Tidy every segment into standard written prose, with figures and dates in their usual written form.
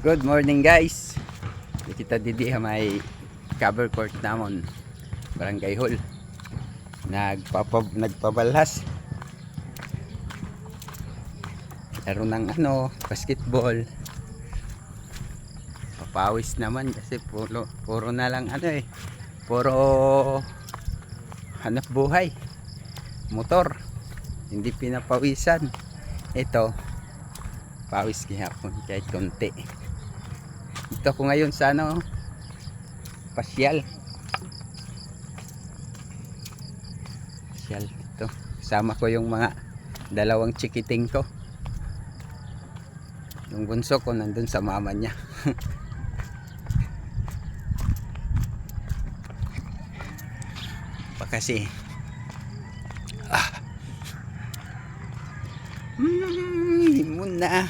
Good morning guys. Kita didi may cover court namon Barangay Hall. Nagpabalhas. Laro ng basketball. Papawis naman kasi puro na lang puro hanap buhay. Motor. Hindi pinapawisan. Ito pawis gihapon kahit konti. Dito ako ngayon sa pasyal dito. Kasama ko yung mga dalawang chikiting ko. Yung bunso ko nandun sa mama niya. Pa kasi muna.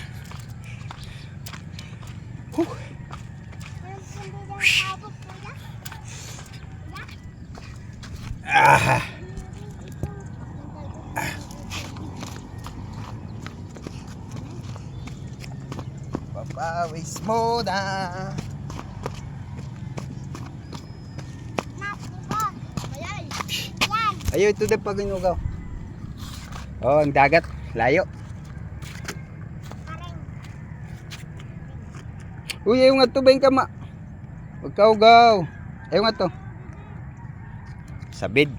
Papawis mo na. Ayaw ito na paginugaw. Oh, ang dagat. Layo. Uy, ayaw nga ito ba yung kama? Huwag ka ugaw. Ayaw nga ito. Sabid.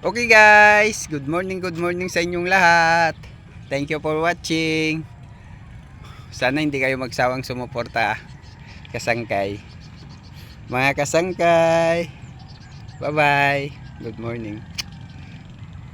Okay guys, good morning sa inyong lahat. Thank you for watching. Sana hindi kayo magsawang sumuporta. Kasangkay. Mga kasangkay. Bye bye. Good morning.